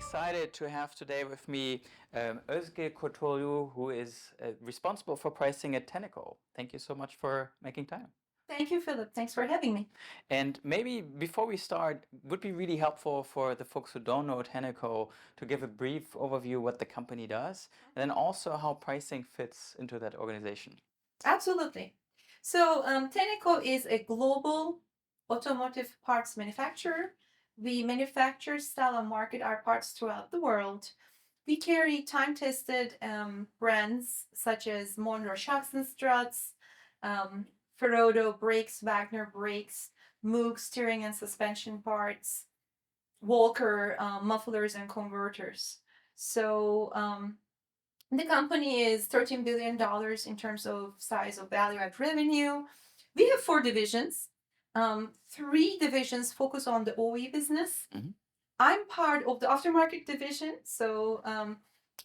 excited to have today with me Ozge Kurtoglu, who is responsible for pricing at Tenneco. Thank you so much for making time. Thank you, Philip. Thanks for having me. And maybe before we start, would be really helpful for the folks who don't know Tenneco to give a brief overview what the company does, and then also how pricing fits into that organization. Absolutely. So, Tenneco is a global automotive parts manufacturer. We manufacture, sell, and market our parts throughout the world. We carry time-tested brands such as Monroe shocks and struts, um, Ferodo brakes, Wagner brakes, Moog steering and suspension parts, Walker mufflers and converters. So, the company is $13 billion in terms of size of value add revenue. We have four divisions. Three divisions focus on the OE business. Mhm. I'm part of the aftermarket division. So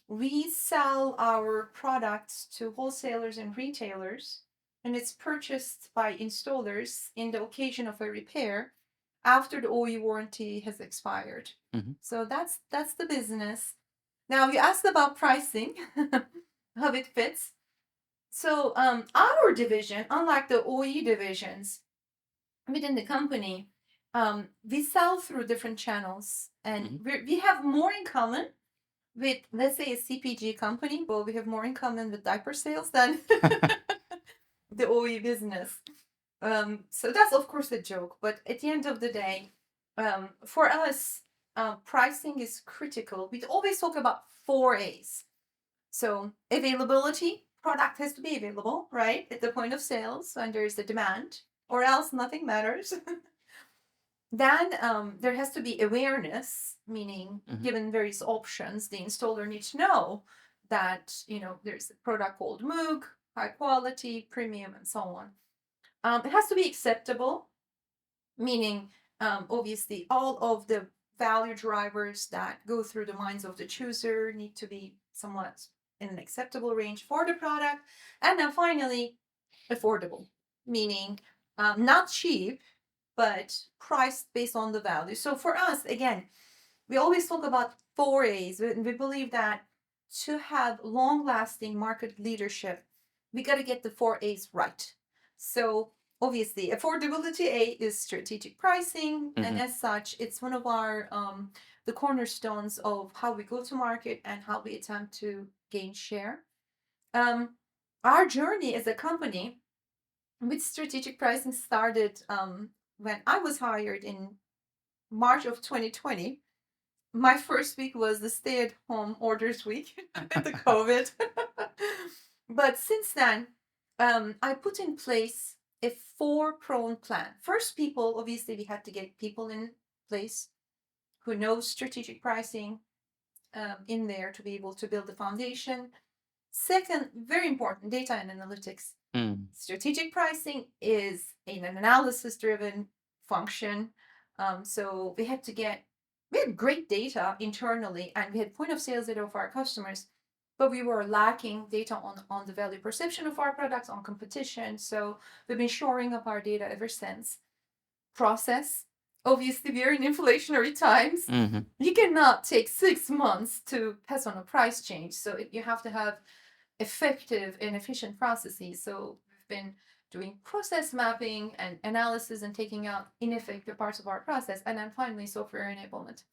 we sell our products to wholesalers and retailers, and it's purchased by installers in the occasion of a repair after the OE warranty has expired. Mhm. So that's the business. Now you asked about pricing, how it fits. So our division, unlike the OE divisions within the company, we sell through different channels, and we have more in common with, let's say, a CPG company, but we have more in common with diaper sales than the OE business. So that's of course a joke, but at the end of the day, for us, pricing is critical. We always talk about 4 A's. So availability, product has to be available, right? At the point of sales when there is a demand, or else nothing matters. Then there has to be awareness, meaning given various options, the installer needs to know that there's a product called Moog, high quality, premium, and so on. It has to be acceptable, meaning obviously all of the value drivers that go through the minds of the chooser need to be somewhat in an acceptable range for the product. And then finally, affordable, meaning not cheap, but priced based on the value. So for us, again, we always talk about 4 A's. We believe that to have long lasting market leadership, we got to get the 4 A's right. So obviously, affordability A is strategic pricing, and as such, it's one of our the cornerstones of how we go to market and how we attempt to gain share. Our journey as a company with strategic pricing started when I was hired in March of 2020. My first week was the stay-at-home orders week, the COVID. But since then, I put in place a 4-pronged plan. First, people, obviously, we had to get people in place who know strategic pricing in there to be able to build the foundation. Second, very important, data and analytics. Strategic pricing is an analysis-driven function. So we had great data internally, and we had point of sales data of our customers, but we were lacking data on the value perception of our products, on competition. So we've been shoring up our data ever since. Process. Obviously, we're in inflationary times. You cannot take 6 months to pass on a price change. So you have to have effective and efficient processes. So we've been doing process mapping and analysis and taking out ineffective parts of our process. And then finally, software enablement.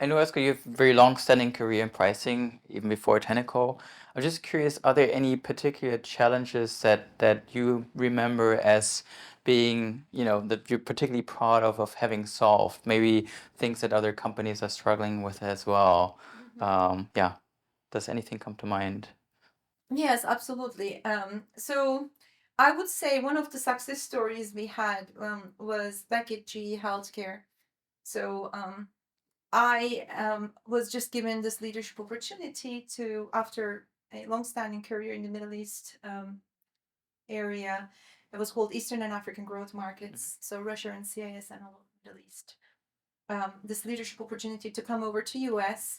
I know, Oscar, you have a very long-standing career in pricing, even before Tenneco. I'm just curious, are there any particular challenges that you remember as being, that you're particularly proud of having solved? Maybe things that other companies are struggling with as well. Yeah. Does anything come to mind? Yes, absolutely. So I would say one of the success stories we had was back at GE Healthcare. So I was just given this leadership opportunity after a long-standing career in the Middle East area. It was called Eastern and African Growth Markets, so Russia and CIS and all of the Middle East. This leadership opportunity to come over to US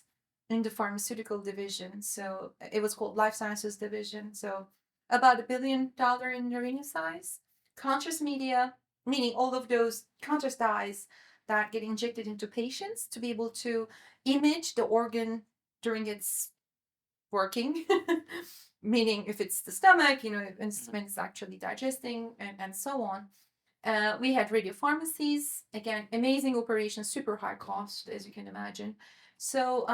in the pharmaceutical division. So it was called Life Sciences Division. So about $1 billion in revenue size. Conscious media, meaning all of those conscious dyes, that get injected into patients to be able to image the organ during its working, meaning if it's the stomach, when it's actually digesting and so on. We had radio pharmacies, again, amazing operations, super high cost, as you can imagine. So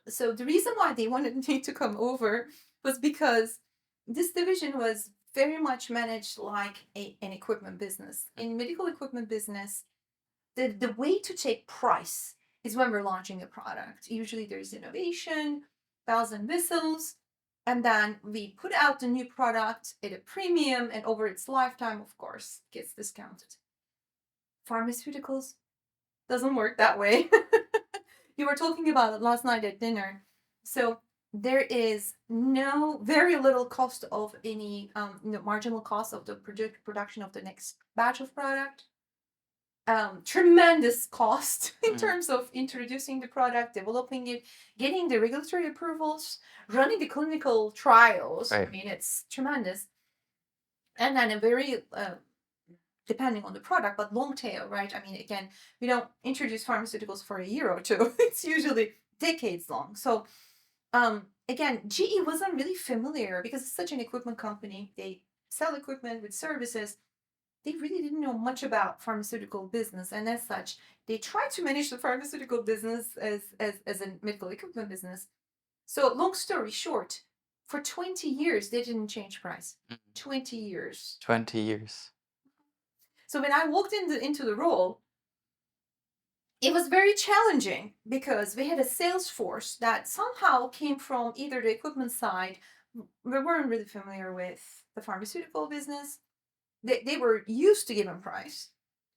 the reason why they wanted me to come over was because this division was very much managed like an equipment business. In medical equipment business, the way to take price is when we're launching a product. Usually there's innovation, bells and whistles, and then we put out the new product at a premium, and over its lifetime, of course, gets discounted. Pharmaceuticals doesn't work that way. You were talking about it last night at dinner. So there is very little cost of any marginal cost of the production of the next batch of product. Tremendous cost in terms of introducing the product, developing it, getting the regulatory approvals, running the clinical trials. Right. I mean, it's tremendous. And then a very depending on the product, but long tail, right? I mean, again, we don't introduce pharmaceuticals for a year or two. It's usually decades long. So again, GE wasn't really familiar because it's such an equipment company. They sell equipment with services. They really didn't know much about pharmaceutical business, and as such, they tried to manage the pharmaceutical business as a medical equipment business. So long story short, for 20 years, they didn't change price. 20 years. 20 years. So when I walked into the role, it was very challenging because we had a sales force that somehow came from either the equipment side. We weren't really familiar with the pharmaceutical business. They were used to giving price.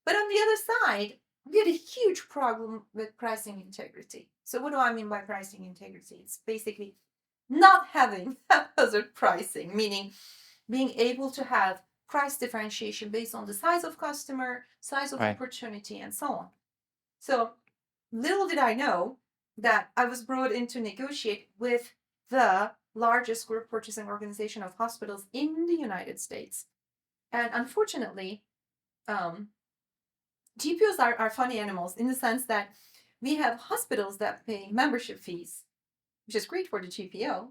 But on the other side, we had a huge problem with pricing integrity. So what do I mean by pricing integrity? It's basically not having haphazard pricing, meaning being able to have price differentiation based on the size of customer, size of opportunity, and so on. So little did I know that I was brought in to negotiate with the largest group purchasing organization of hospitals in the United States. And unfortunately, GPOs are funny animals in the sense that we have hospitals that pay membership fees, which is great for the GPO.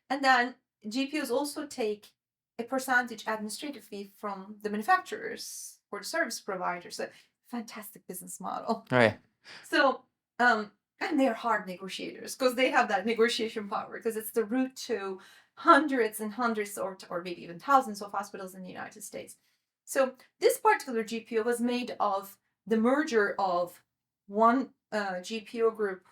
And then GPOs also take a percentage administrative fee from the manufacturers or the service providers. So fantastic business model. Right. So, and they're hard negotiators because they have that negotiation power because it's the route to hundreds and hundreds or maybe even thousands of hospitals in the United States. So this particular GPO was made of the merger of one GPO group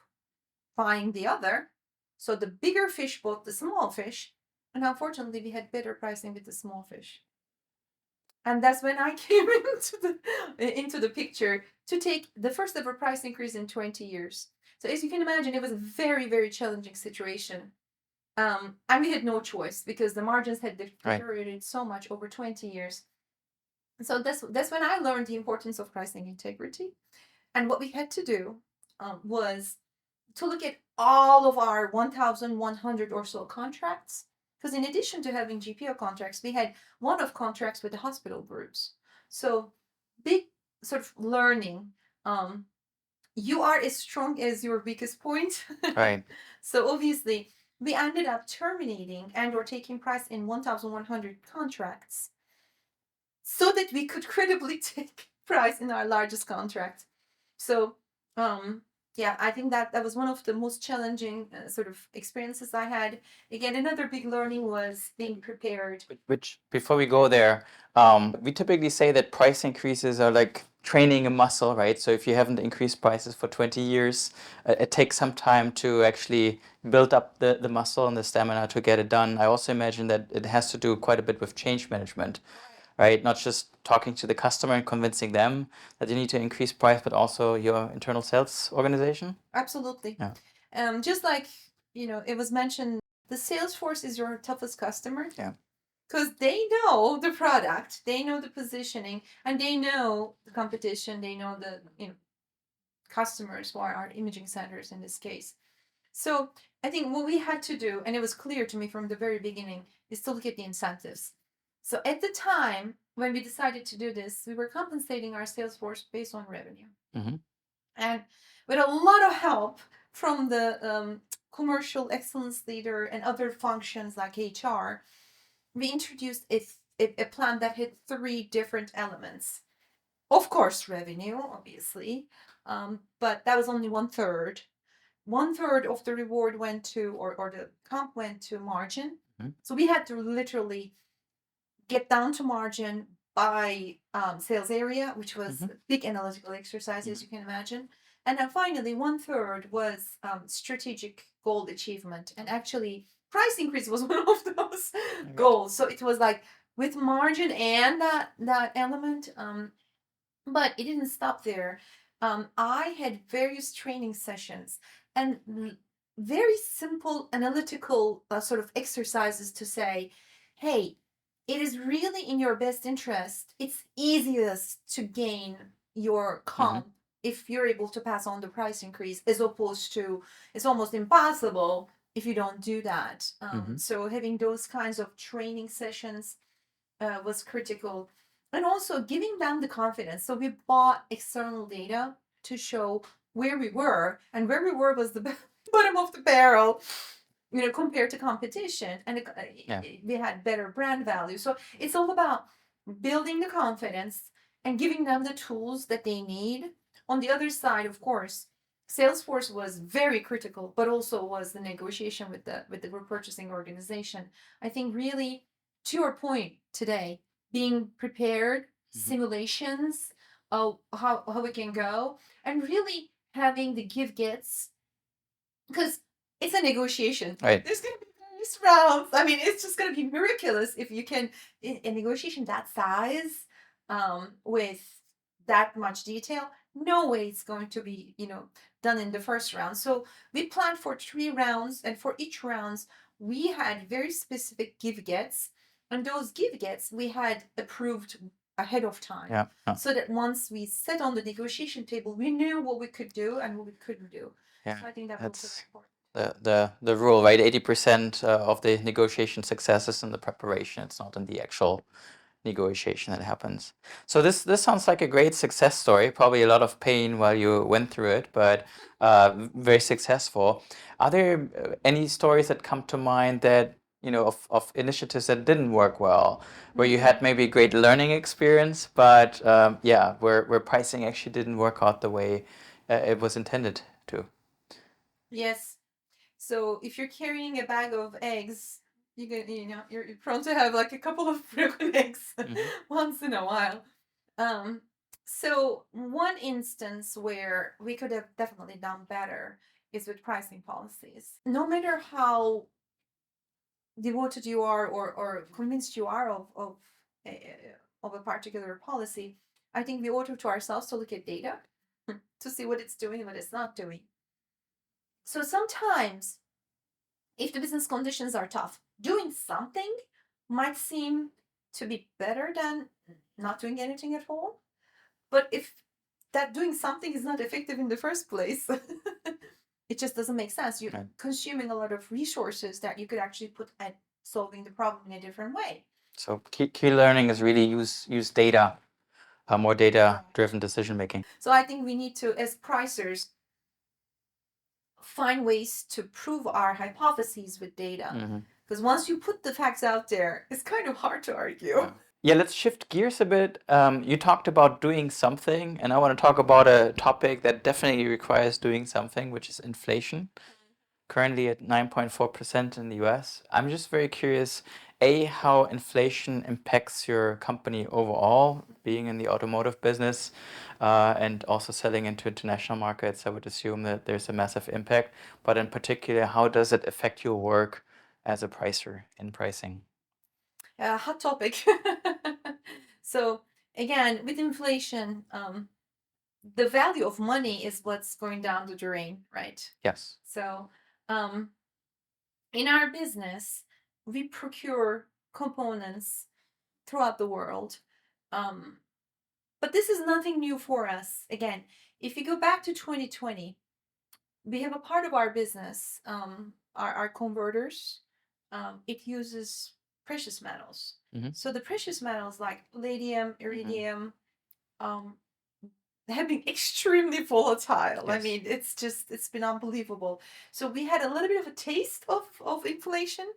buying the other. So the bigger fish bought the small fish, and unfortunately we had better pricing with the small fish. And that's when I came into the picture to take the first ever price increase in 20 years. So as you can imagine, it was a very, very challenging situation. And we had no choice because the margins had deteriorated so much over 20 years. So that's when I learned the importance of pricing integrity. And what we had to do was to look at all of our 1,100 or so contracts. Because in addition to having GPO contracts, we had one-off contracts with the hospital groups. So big sort of learning. You are as strong as your weakest point. Right. So obviously, we ended up terminating and or taking price in 1,100 contracts so that we could credibly take price in our largest contract. So yeah, I think that was one of the most challenging sort of experiences I had. Again, another big learning was being prepared. Which, before we go there, we typically say that price increases are like training a muscle, right? So if you haven't increased prices for 20 years, it takes some time to actually build up the muscle and the stamina to get it done. I also imagine that it has to do quite a bit with change management, right? Not just talking to the customer and convincing them that you need to increase price, but also your internal sales organization. Absolutely. Yeah. Just like, it was mentioned, the sales force is your toughest customer. Yeah. Because they know the product, they know the positioning, and they know the competition, they know the customers who are our imaging centers in this case. So I think what we had to do, and it was clear to me from the very beginning, is to look at the incentives. So at the time when we decided to do this, we were compensating our sales force based on revenue. Mm-hmm. And with a lot of help from the commercial excellence leader and other functions like HR, we introduced a plan that had three different elements. Of course, revenue, obviously, but that was only one third. One third of the reward went to, or the comp went to margin. Mhm. So we had to literally get down to margin by sales area, which was Mhm. a big analytical exercise, as Mhm. you can imagine. And then finally, one third was strategic goal achievement. And actually, price increase was one of those Very good. goals. So it was like with margin and that element. But it didn't stop there. I had various training sessions and very simple analytical sort of exercises to say, hey, it is really in your best interest. It's easiest to gain your Mhm. comp if you're able to pass on the price increase, as opposed to it's almost impossible if you don't do that. Mhm. So having those kinds of training sessions was critical, and also giving them the confidence. So we bought external data to show where we were, and where we were was the bottom of the barrel, compared to competition, and Yeah. we had better brand value. So it's all about building the confidence and giving them the tools that they need. On the other side, of course, Salesforce was very critical, but also was the negotiation with the purchasing organization. I think really, to your point today, being prepared, Mhm. simulations of how it can go, and really having the give gets, because it's a negotiation. Right. There's going to be various rounds. I mean, it's just going to be miraculous if you can, in a negotiation that size, with that much detail. No way it's going to be, done in the first round. So we planned for 3 rounds, and for each rounds, we had very specific give gets, and those give gets we had approved ahead of time, Yeah. Yeah. so that once we sat on the negotiation table, we knew what we could do and what we couldn't do. Yeah. So I think that's also very That's important. the rule, right? 80% of the negotiation success is in the preparation. It's not in the actual negotiation that happens. So this sounds like a great success story. Probably a lot of pain while you went through it, but very successful. Are there any stories that come to mind that of initiatives that didn't work well, where you had maybe great learning experience, but yeah, where pricing actually didn't work out the way it was intended to? Yes. So if you're carrying a bag of eggs, you're prone to have like a couple of broken eggs Hmm. once in a while. Um, so one instance where we could have definitely done better is with pricing policies. No matter how devoted you are, or convinced you are of a particular policy, I think we owe it to ourselves to look at data to see what it's doing and what it's not doing. So sometimes, if the business conditions are tough, doing something might seem to be better than not doing anything at all. But if that doing something is not effective in the first place, it just doesn't make sense. You're Right. consuming a lot of resources that you could actually put at solving the problem in a different way. So key learning is really use data, more data-driven decision making. So I think we need to, as pricers, find ways to prove our hypotheses with data. Hmm. Because once you put the facts out there, it's kind of hard to argue. Yeah. Yeah, let's shift gears a bit. You talked about doing something, and I want to talk about a topic that definitely requires doing something, which is inflation. Currently at 9.4% in the US. I'm just very curious, A, how inflation impacts your company overall, being in the automotive business, and also selling into international markets. I would assume that there's a massive impact, but in particular, how does it affect your work as a pricer in pricing? Hot topic. So again, with inflation, the value of money is what's going down the drain, right? Yes. So um, in our business, we procure components throughout the world. Um, but this is nothing new for us. Again, if you go back to 2020, we have a part of our business, our converters. It uses precious metals. Hmm. So the precious metals like palladium, Hmm. iridium, um, have been extremely volatile. I Yes. mean, it's been unbelievable. So we had a little bit of a taste of inflation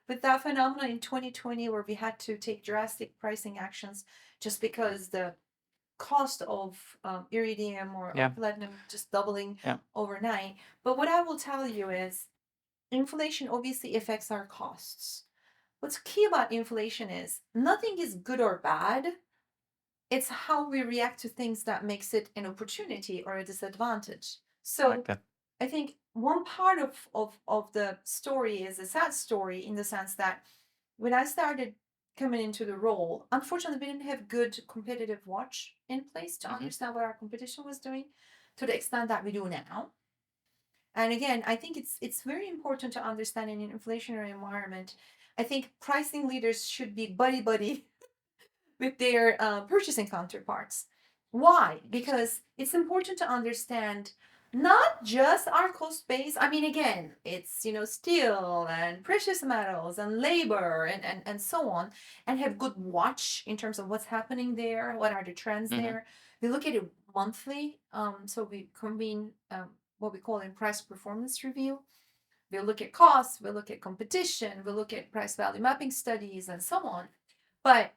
with that phenomenon in 2020, where we had to take drastic pricing actions just because the cost of iridium or Yeah. platinum just doubling Yeah. overnight. But what I will tell you is inflation obviously affects our costs. What's key about inflation is nothing is good or bad. It's how we react to things that makes it an opportunity or a disadvantage. I like So that. I think one part of the story is a sad story in the sense that when I started coming into the role, unfortunately, we didn't have good competitive watch in place to Hmm. understand what our competition was doing to the extent that we do now. And again, I think it's very important to understand in an inflationary environment. I think pricing leaders should be buddy buddy with their purchasing counterparts. Why? Interesting. Because it's important to understand not just our cost base. I mean, again, it's steel and precious metals and labor and so on, and have good watch in terms of what's happening there, what are the trends Hmm. there. We look at it monthly, so we convene what we call in price performance review. We look at costs, we look at competition, we look at price value mapping studies, and so on. But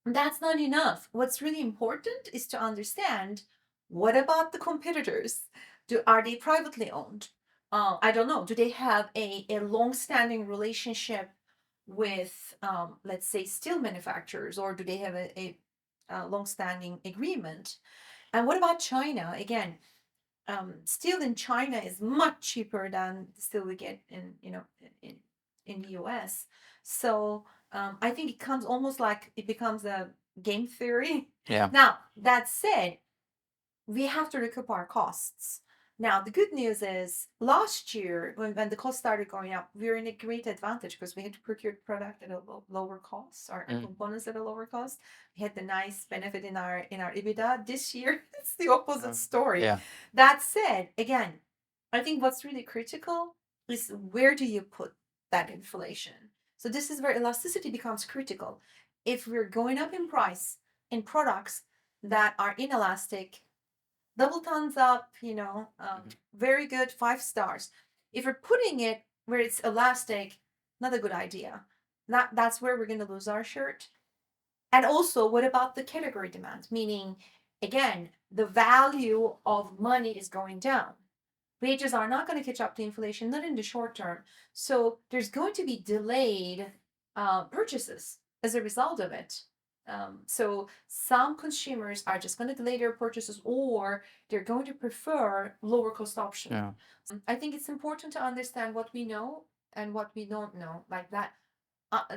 that's not enough. What's really important is to understand what about the competitors? Are they privately owned? I don't know. Do they have a long-standing relationship with, let's say, steel manufacturers, or do they have a long-standing agreement? And what about China? Again, steel in China is much cheaper than the steel we get in in the US. So I think it comes almost like it becomes a game theory. Yeah. Now that said, we have to recoup our costs. Now, the good news is last year, when the cost started going up, we were in a great advantage because we had to procure product at a lower cost, our Mm. components at a lower cost. We had the nice benefit in our EBITDA. This year, it's the opposite story. Yeah. That said, again, I think what's really critical is where do you put that inflation? So this is where elasticity becomes critical. If we're going up in price in products that are inelastic, double thumbs up, Mhm. very good, 5 stars. If we're putting it where it's elastic, not a good idea. That's where we're going to lose our shirt. And also, what about the category demand? Meaning, again, the value of money is going down. Wages are not going to catch up to inflation, not in the short term. So there's going to be delayed purchases as a result of it. So some consumers are just going to delay their purchases, or they're going to prefer lower cost option. Yeah. I think it's important to understand what we know and what we don't know, like that.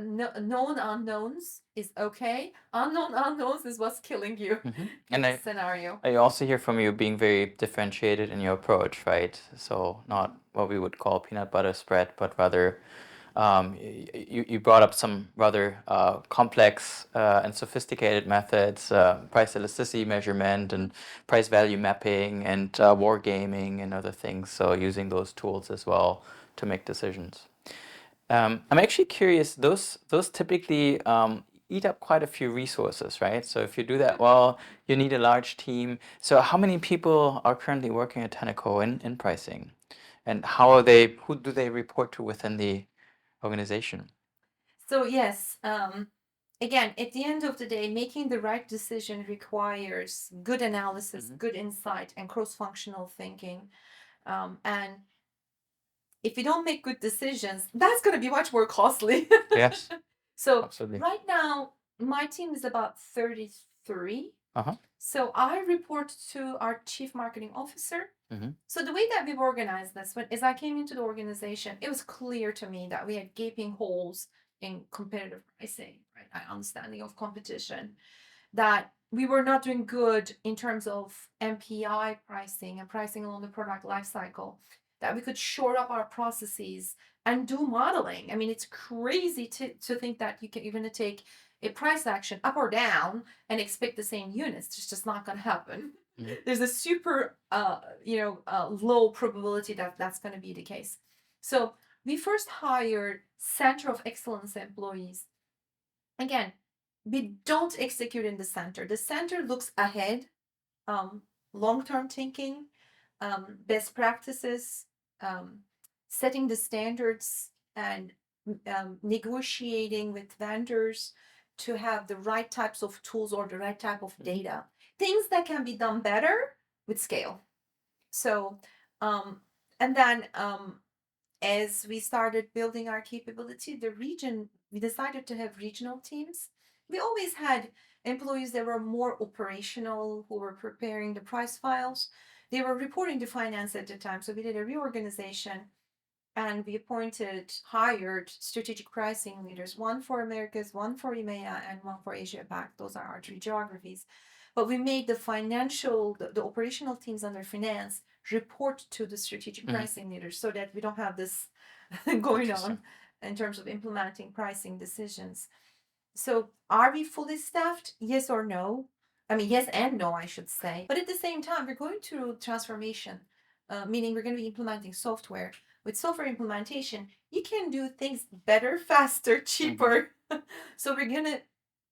Known unknowns is okay. Unknown unknowns is what's killing you Hmm. in And this scenario. I also hear from you being very differentiated in your approach, right? So not what we would call peanut butter spread, but rather you brought up some rather complex and sophisticated methods, price elasticity measurement and price value mapping and wargaming and other things. So using those tools as well to make decisions. I'm actually curious, those typically eat up quite a few resources, right? So if you do that well, you need a large team. So how many people are currently working at Tenneco in pricing? And who do they report to within the organization? So yes, again, at the end of the day, making the right decision requires good analysis, Hmm. good insight, and cross-functional thinking. And if you don't make good decisions, that's going to be much more costly. Yes, So absolutely. right now, my team is about 33. Uh-huh. So I report to our chief marketing officer. Hmm. So the way that we've organized this, as I came into the organization, it was clear to me that we had gaping holes in competitive pricing, right? Our understanding of competition, that we were not doing good in terms of MPI pricing and pricing along the product life cycle, that we could shore up our processes and do modeling. I mean, it's crazy to think that you're going to take a price action up or down and expect the same units. It's just not going to happen. Hmm. There's a super, low probability that that's going to be the case. So we first hired center of excellence employees Again, we don't execute in the center. The center looks ahead, long-term thinking, best practices, um, setting the standards, and negotiating with vendors to have the right types of tools or the right type of data. Things that can be done better with scale. So, and then as we started building our capability, we decided to have regional teams. We always had employees that were more operational, who were preparing the price files. They were reporting to finance at the time. So we did a reorganization and we hired strategic pricing leaders, one for Americas, one for EMEA, and one for Asia Pac. Those are our three geographies. But we made the operational teams under finance report to the strategic pricing leaders so that we don't have this going on in terms of implementing pricing decisions. So are we fully staffed? Yes or no? I mean, yes and no, I should say. But at the same time, we're going through transformation, meaning we're going to be implementing software. With software implementation, you can do things better, faster, cheaper. So we're going to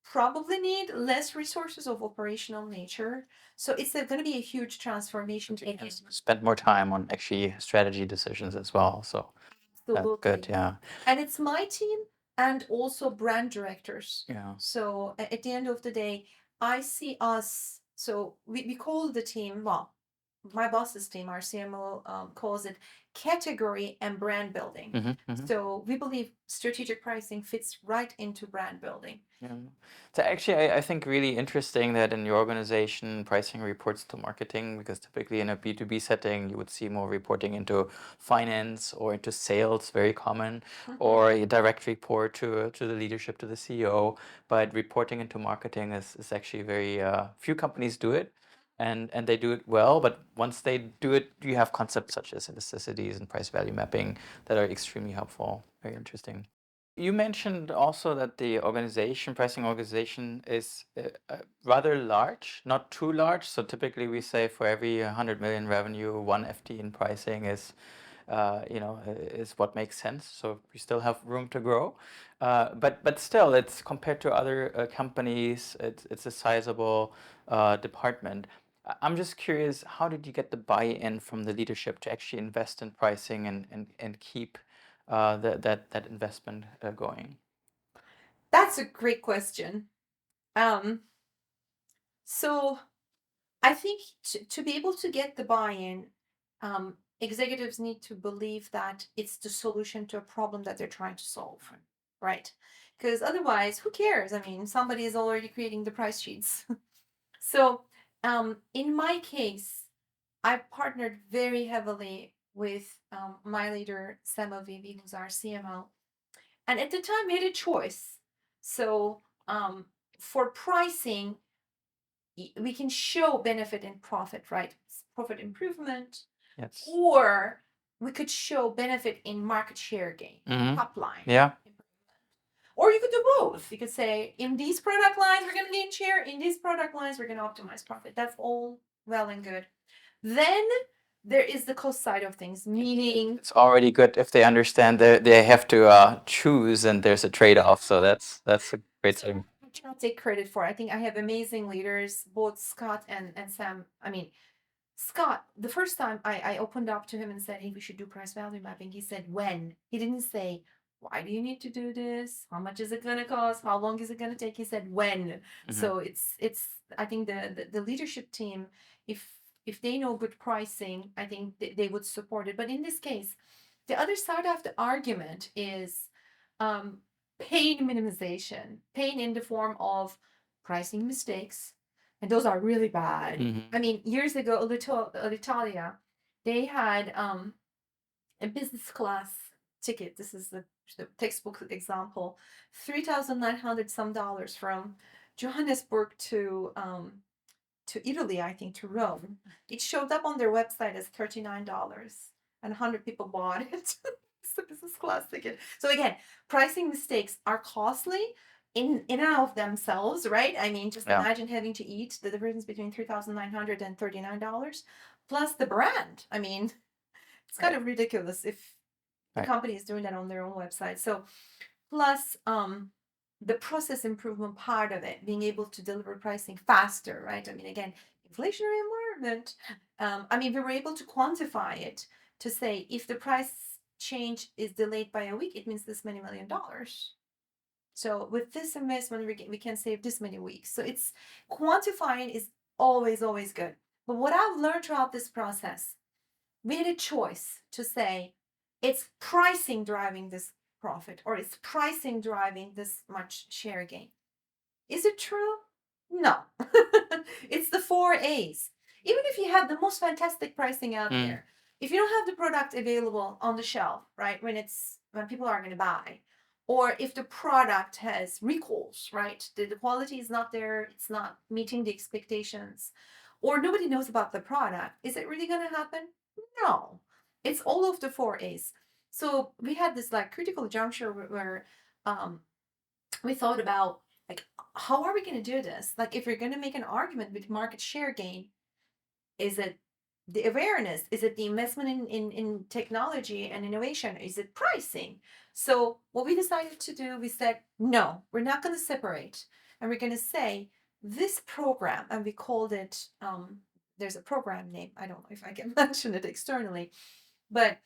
probably need less resources of operational nature. So it's going to be a huge transformation. Spend more time on actually strategy decisions as well. So that's good. Yeah. And it's my team and also brand directors. Yeah. So at the end of the day, I see us. So we call the team, well, my boss's team, our CMO, calls it category and brand building. So we believe strategic pricing fits right into brand building. Yeah. So actually, I think really interesting that in your organization, pricing reports to marketing, because typically in a B2B setting, you would see more reporting into finance or into sales, very common, or a direct report to the leadership, to the CEO. But reporting into marketing is actually very few companies do it. And they do it well, but once they do it, you have concepts such as elasticities and price value mapping that are extremely helpful. Very interesting. You mentioned also that the pricing organization is rather large, not too large. So typically we say for every 100 million revenue, one FT in pricing is what makes sense. So we still have room to grow. But still, it's compared to other companies, it's a sizable department. I'm just curious, how did you get the buy-in from the leadership to actually invest in pricing and keep that investment going? That's a great question. So I think to be able to get the buy-in, executives need to believe that it's the solution to a problem that they're trying to solve, right? Because otherwise, who cares? I mean, somebody is already creating the price sheets. So, in my case, I partnered very heavily with my leader, Sam Avivi, who's our CMO. And at the time, we had a choice. So, for pricing, we can show benefit in profit, right? Profit improvement, Yes. or we could show benefit in market share gain, top line. Yeah. Or you could do both. You could say, in these product lines, we're going to gain share. In these product lines, we're going to optimize profit. That's all well and good. Then there is the cost side of things, meaning it's already good if they understand that they have to choose and there's a trade-off. So that's a great thing. I cannot take credit for. I think I have amazing leaders, both Scott and Sam. I mean, Scott, the first time I opened up to him and said, hey, we should do price value mapping, he said, when? He didn't say, why do you need to do this? How much is it going to cost? How long is it going to take? He said, when? So it's I think the leadership team, if they know good pricing, I think they would support it. But in this case, the other side of the argument is pain minimization, pain in the form of pricing mistakes, and those are really bad. I mean, years ago, Alitalia, they had a business class ticket. This is the textbook example, $3,900 some dollars from Johannesburg to Italy, I think, to Rome. It showed up on their website as $39, and 100 people bought it. It's a business class ticket. So again, pricing mistakes are costly in and of themselves, right? I mean, just imagine having to eat the difference between $3,900 and $39, plus the brand. I mean, it's kind of ridiculous if the company is doing that on their own website. So plus the process improvement part of it, being able to deliver pricing faster, right? I mean, again, inflationary environment. I mean, we were able to quantify it to say if the price change is delayed by a week, it means this many $1 million. So with this investment, we can save this many weeks. So it's quantifying is always, always good. But what I've learned throughout this process, we had a choice to say it's pricing driving this profit or it's pricing driving this much share gain. Is it true? No. It's the 4 A's. Even if you have the most fantastic pricing out Mm. there, if you don't have the product available on the shelf, right, when people are going to buy, or if the product has recalls, right, the quality is not there, it's not meeting the expectations, or nobody knows about the product, is it really going to happen? No. It's all of the 4 A's. So we had this like critical juncture where we thought about like how are we going to do this, like if you're going to make an argument with market share gain, is it the awareness, is it the investment in technology and innovation, is it pricing? So what we decided to do, we said no, we're not going to separate, and we're going to say this program, and we called it there's a program name, I don't know if I can mention it externally, but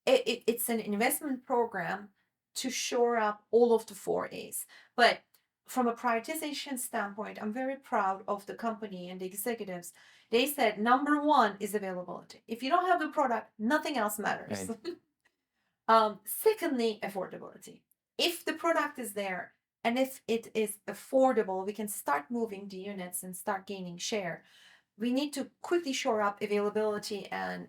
it's an investment program to shore up all of the 4 A's. But from a prioritization standpoint, I'm very proud of the company and the executives. They said number one is availability. If you don't have the product, nothing else matters. Right. Secondly, affordability. If the product is there and if it is affordable, we can start moving the units and start gaining share. We need to quickly shore up availability and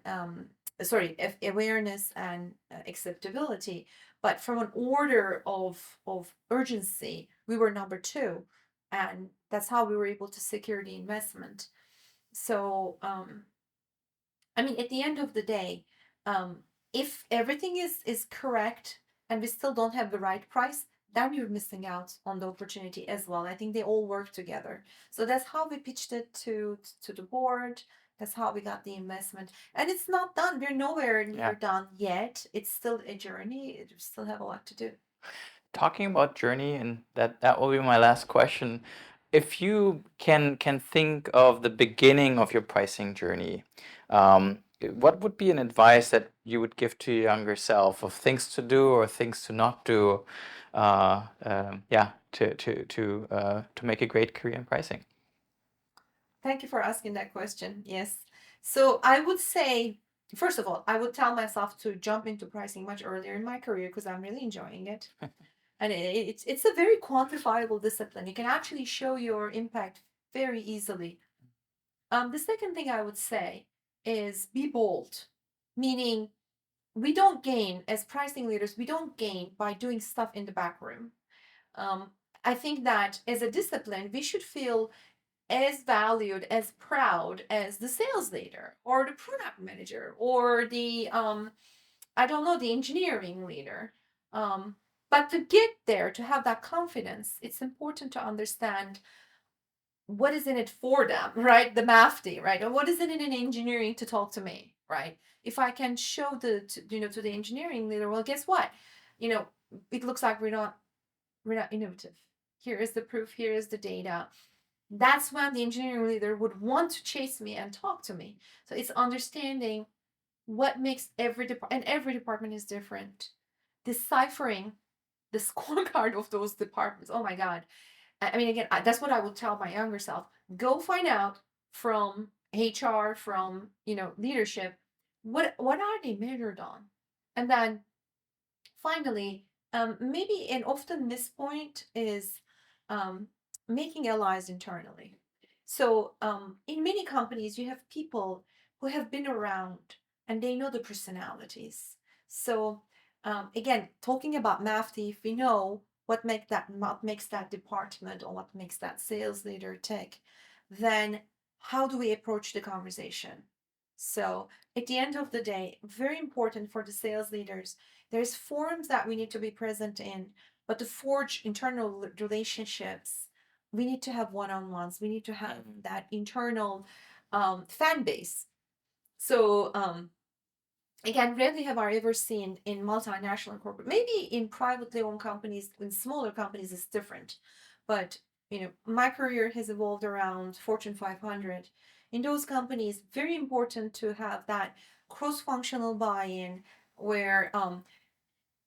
awareness and acceptability. But from an order of urgency, we were number two, and that's how we were able to secure the investment. So I mean, at the end of the day, if everything is correct and we still don't have the right price, then you're missing out on the opportunity as well. I think they all work together. So that's how we pitched it to the board. That's how we got the investment. And it's not done. We're nowhere near Yeah. done yet. It's still a journey. We still have a lot to do. Talking about journey, and that will be my last question. If you can think of the beginning of your pricing journey, what would be an advice that you would give to your younger self of things to do or things to not do, yeah, to make a great career in pricing? Thank you for asking that question. Yes. So I would say, first of all, I would tell myself to jump into pricing much earlier in my career because I'm really enjoying it. And it's a very quantifiable discipline. You can actually show your impact very easily. The second thing I would say is be bold, meaning we don't gain as pricing leaders, we don't gain by doing stuff in the back room. Um, I think that as a discipline, we should feel as valued, as proud as the sales leader or the product manager or the I don't know, the engineering leader. But to get there, to have that confidence, it's important to understand what is in it for them, right? The MAFD, right? Or what is it in engineering to talk to me, right? If I can show to the engineering leader, well, guess what? You know, it looks like we're not innovative. Here is the proof. Here is the data. That's when the engineering leader would want to chase me and talk to me. So it's understanding what makes every department, and every department is different. Deciphering the scorecard of those departments. Oh my God. I mean, again, that's what I would tell my younger self. Go find out from HR, from, leadership, what are they measured on? And then finally, maybe an often missed point is um, making allies internally. So, in many companies, you have people who have been around and they know the personalities. So, again, talking about MAFT, if we know what makes that department or what makes that sales leader tick, then how do we approach the conversation? So, at the end of the day, very important for the sales leaders, there's forums that we need to be present in, but to forge internal relationships, we need to have one-on-ones. We need to have that internal fan base. So again, rarely have I ever seen in multinational and corporate. Maybe in privately owned companies, in smaller companies, it's different. But my career has evolved around Fortune 500. In those companies, very important to have that cross-functional buy-in, where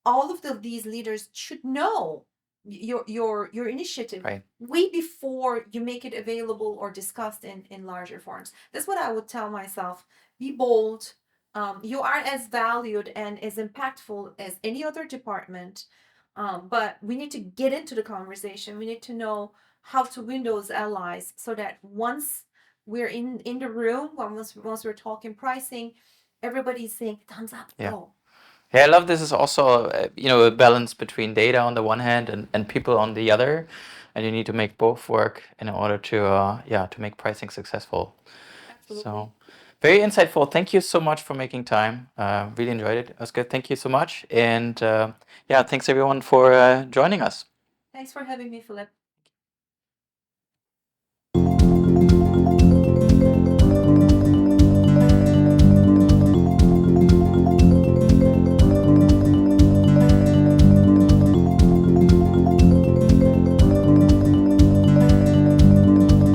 all of these leaders should know your initiative Right. way before you make it available or discussed in larger forums. That's what I would tell myself. Be bold. You are as valued and as impactful as any other department, but we need to get into the conversation. We need to know how to win those allies, so that once we're in the room, once we're talking pricing, everybody's saying thumbs up, Yeah. go. Yeah, I love this is also a balance between data on the one hand and people on the other, and you need to make both work in order to to make pricing successful. Absolutely. So very insightful. Thank you so much for making time. Really enjoyed it. It was good. Thank you so much, and yeah, thanks everyone for joining us. Thanks for having me, Philip.